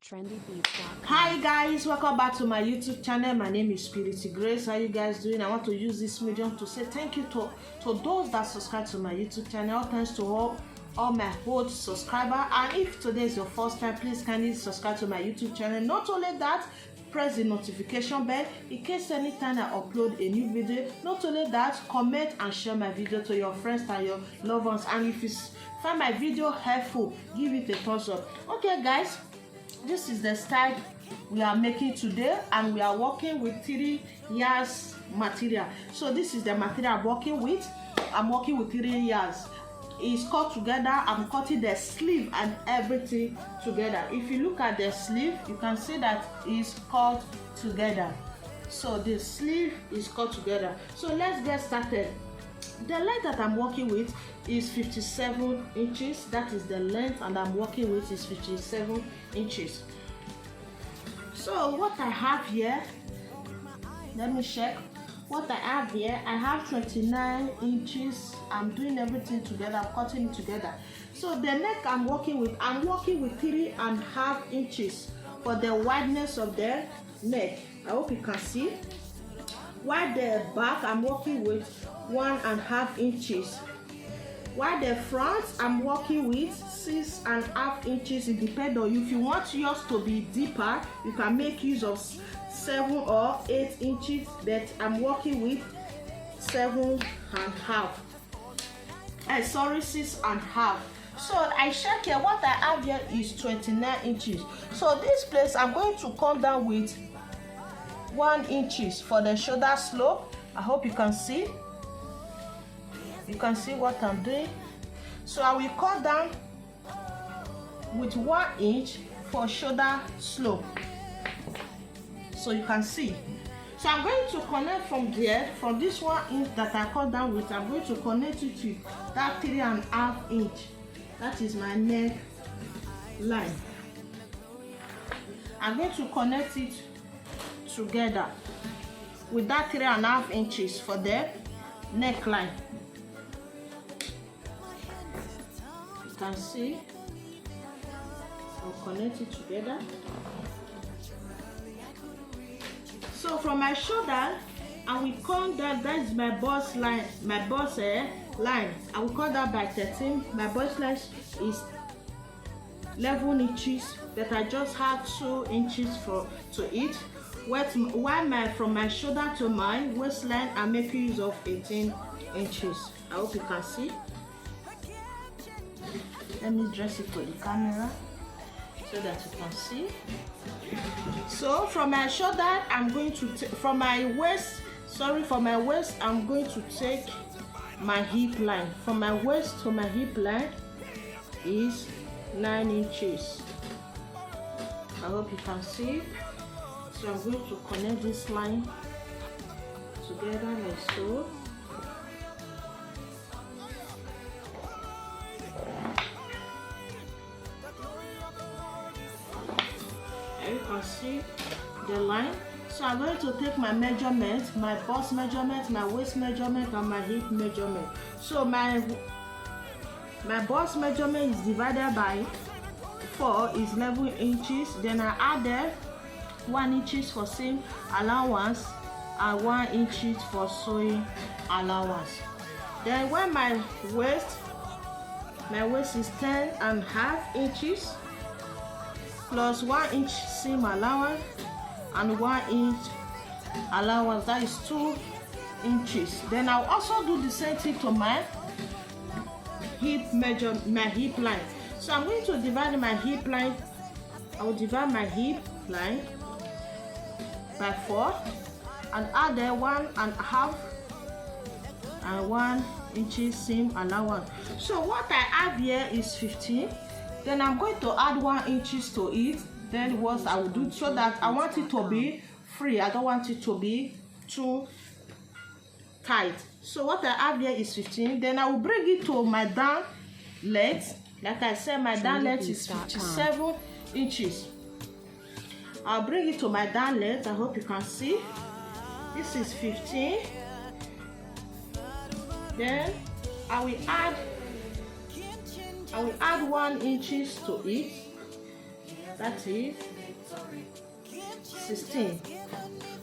trendybeats.com. Hi guys, welcome back to my YouTube channel. My name is Purity Grace. How you guys doing? I want to use this medium to say thank you to those that subscribe to my YouTube channel. Thanks to all my old subscribers. And if today is your first time, please kindly subscribe to my YouTube channel. Not only that, press the notification bell in case anytime I upload a new video. Not only that, comment and share my video to your friends and your loved ones. And if you find my video helpful, give it a thumbs up. Okay guys, this is the style we are making today, and we are working with 3 yards material. So this is the material I'm working with. I'm working with 3 yards. It's cut together. I'm cutting the sleeve and everything together. If you look at the sleeve, you can see that it's cut together. So the sleeve is cut together. So let's get started. The length that I'm working with is 57 inches. That is the length, and I'm working with is 57 inches. So what I have here, let me check. What I have here, I have 29 inches. I'm doing everything together. I'm cutting it together. So the neck I'm working with 3.5 inches for the wideness of the neck. I hope you can see. While the back I'm working with 1.5 inches. While the front I'm working with 6.5 inches. It depends on you. If you want yours to be deeper, you can make use of 7 or 8 inches, but I'm working with 7.5. 6.5. So I check here. What I have here is 29 inches. So this place I'm going to come down with 1 inches for the shoulder slope. I hope you can see. You can see what I'm doing. So I will cut down with 1 inch for shoulder slope. So you can see. So I'm going to connect from there, from this 1 inch that I cut down with. I'm going to connect it to that 3.5 inch. That is my neck line. I'm going to connect it together with that 3.5 inches for the neckline. You can see. I'll connect it together. So from my shoulder, I will come down. That is my bust line. My bust line. I will cut that by 13. My bust line is 11 inches, but I just have 2 inches to it. While from my shoulder to my waistline, I'm making use of 18 inches. I hope you can see. Let me dress it for the camera so that you can see. So from my shoulder, I'm going to from my waist, I'm going to take my hip line. From my waist to my hip line is 9 inches. I hope you can see. So I'm going to connect this line together like so. You can see the line. So I'm going to take my measurement, my bust measurement, my waist measurement, and my hip measurement. So my bust measurement is divided by 4 is 11 inches. Then I added 1 inches for seam allowance and 1 inches for sewing allowance. Then when my waist is 10.5 inches plus 1 inch seam allowance and 1 inch allowance, that is 2 inches. Then I'll also do the same thing to my hip line. So I'm going to divide my hip line. I will divide my hip line by 4 and add the 1.5 and 1 inch seam allowance. So what I have here is 15. Then I'm going to add 1 inches to it. Then what I will do, so that I want it to be free. I don't want it to be too tight. So what I have here is 15. Then I will bring it to my down length. Like I said, my down length is 57 inches. I'll bring it to my down length. I hope you can see. This is 15. Then I will add 1 inches to it. that is 16.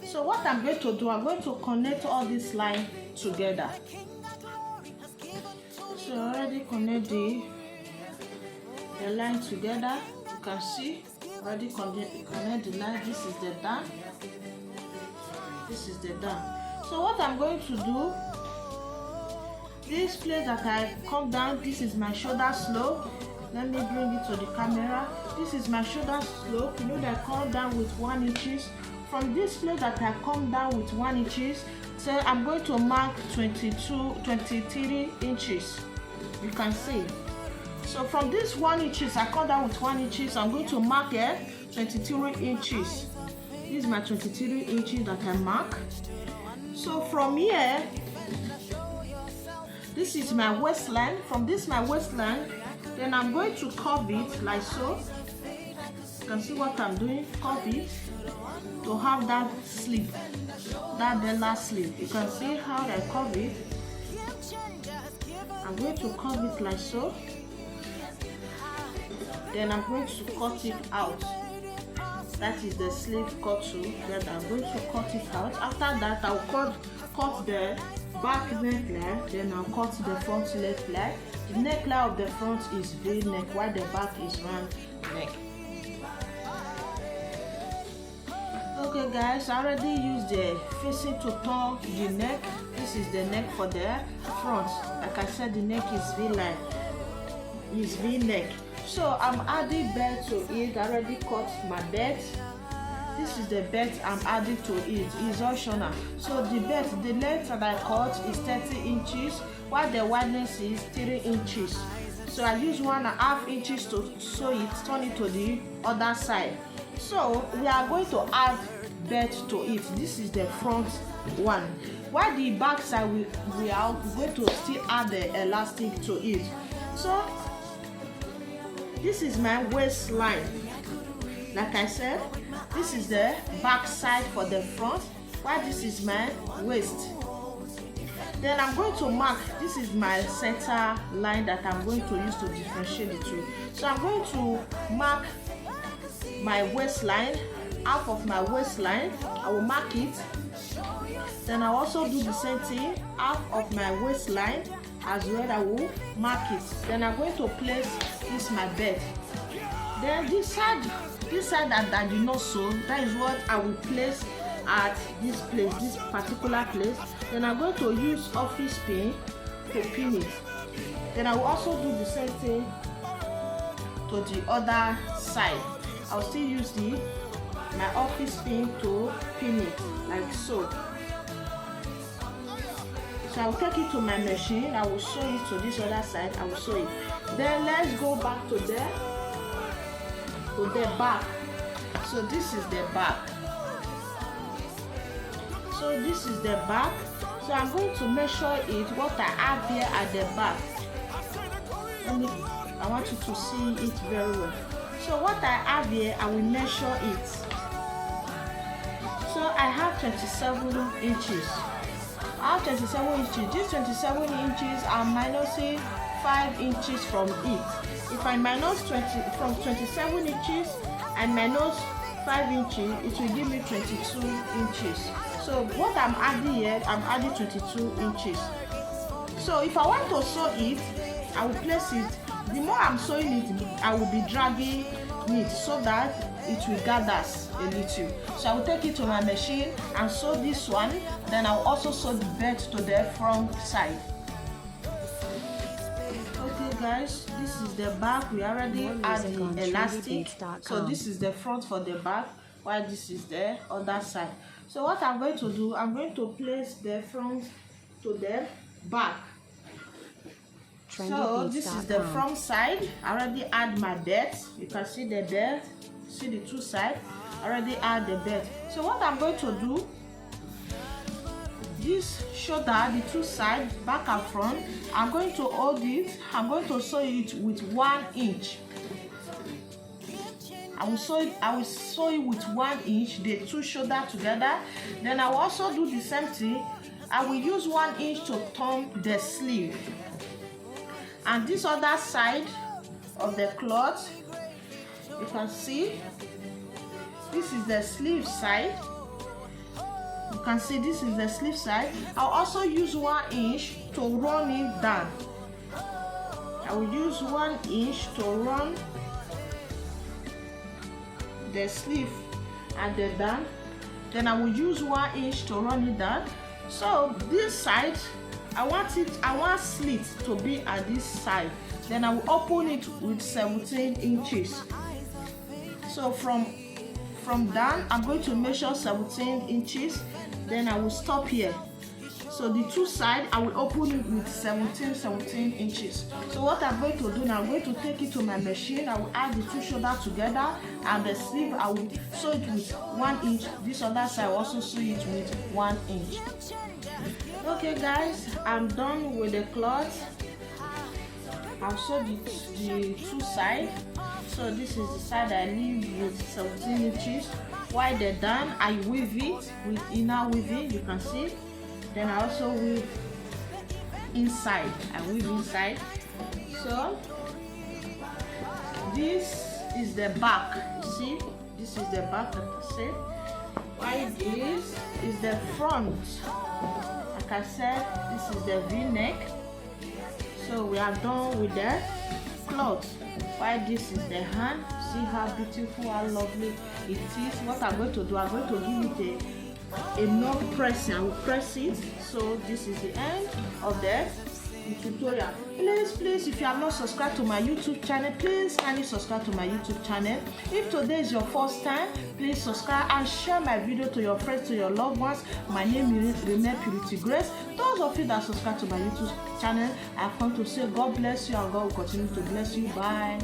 So what I'm going to do, I'm going to connect all this line together. So I already connect the line together. You can see already connect the line. This is the down. This is the down. So what I'm going to do, this place that I come down, this is my shoulder slope. Let me bring it to the camera. This is my shoulder slope. You know that I come down with 1 inches. From this place that I come down with 1 inches, so I'm going to mark 23 inches. You can see. So from this 1 inches, I come down with 1 inches. I'm going to mark here 23 inches. This is my 23 inches that I mark. So from here, this is my waistline. From this my waistline, then I'm going to curve it like so. You can see what I'm doing. Curve it to have that slip, that Della slip. You can see how I curve it. I'm going to curve it like so. Then I'm going to cut it out. That is the sleeve cut to. Then I'm going to cut it out. After that, I'll cut the back neckline. Then I'll cut the front neckline. The neckline of the front is V neck, while the back is round neck. Okay guys, I already used the facing to turn the neck. This is the neck for the front. Like I said, the neck is V-line, is V-neck. So I'm adding belt to it. I already cut my belt. This is the belt I'm adding to it. It's optional. So the belt, the length that I cut is 30 inches, while the wideness is 3 inches. So I use 1.5 inches to sew it, turn it to the other side. So we are going to add belt to it. This is the front one. While the back side, we are going to still add the elastic to it. So this is my waistline. Like I said, this is the back side for the front, while this is my waist. Then I'm going to mark, this is my center line that I'm going to use to differentiate the two. So I'm going to mark my waistline, half of my waistline. I will mark it. Then I'll also do the same thing, half of my waistline as well. I will mark it. Then I'm going to place this my belt. Then this side that I did not sew, that is what I will place at this place, this particular place. Then I'm going to use office pin to pin it. Then I will also do the same thing to the other side. I'll still use my office pin to pin it like so. So I will take it to my machine. I will sew it to this other side. I will sew it. Then let's go back to the back. So this is the back. So this is the back. So I'm going to measure it, what I have here at the back. I want you to see it very well. So what I have here, I will measure it. So I have 27 inches. I have 27 inches. These 27 inches are minusing 5 inches from it. If I minus from 27 inches and minus 5 inches, it will give me 22 inches. So what I'm adding here, I'm adding 22 inches. So if I want to sew it, I will place it. The more I'm sewing it, I will be dragging it so that it will gather a little. So I will take it to my machine and sew this one. Then I will also sew the belt to the front side. Okay guys, this is the back. We already add the elastic. So this is the front for the back, while this is the other side. So what I'm going to do, I'm going to place the front to the back. So this is the front side. I already add my belt. You can see the belt. See the two sides. I already add the belt. So what I'm going to do, this shoulder, the two sides, back and front, I'm going to hold it. I'm going to sew it with 1 inch. I will sew it with 1 inch, the two shoulder together. Then I will also do the same thing. I will use 1 inch to turn the sleeve. And this other side of the cloth, you can see this is the sleeve side. You can see this is the sleeve side. I'll also use 1 inch to run it down. I will use 1 inch to run the sleeve and the down. Then I will use 1 inch to run it down. So this side, I want slit to be at this side. Then I will open it with 17 inches. So from down, I'm going to measure 17 inches. Then I will stop here. So the two sides, I will open it with 17 inches. So what I'm going to do now, I'm going to take it to my machine. I will add the two shoulders together, and the sleeve I will sew it with 1 inch. This other side I will also sew it with 1 inch. Okay guys, I'm done with the cloth. I'll sew the two sides. So this is the side I leave with 17 inches. While they're done, I weave it with inner weaving, you can see. Then I also weave inside. I weave inside. So this is the back. You see, this is the back. Like I said. While this is the front. Like I said, this is the V-neck. So we are done with the cloth. While this is the hand. See how beautiful, how lovely it is. What I'm going to do, I'm going to give it a knob pressing. I will press it. So this is the end of the tutorial. Please, if you have not subscribed to my YouTube channel, please kindly subscribe to my YouTube channel. If today is your first time, please subscribe and share my video to your friends, to your loved ones. My name is Purity Grace. Those of you that subscribe to my YouTube channel, I come to say God bless you and God will continue to bless you. Bye.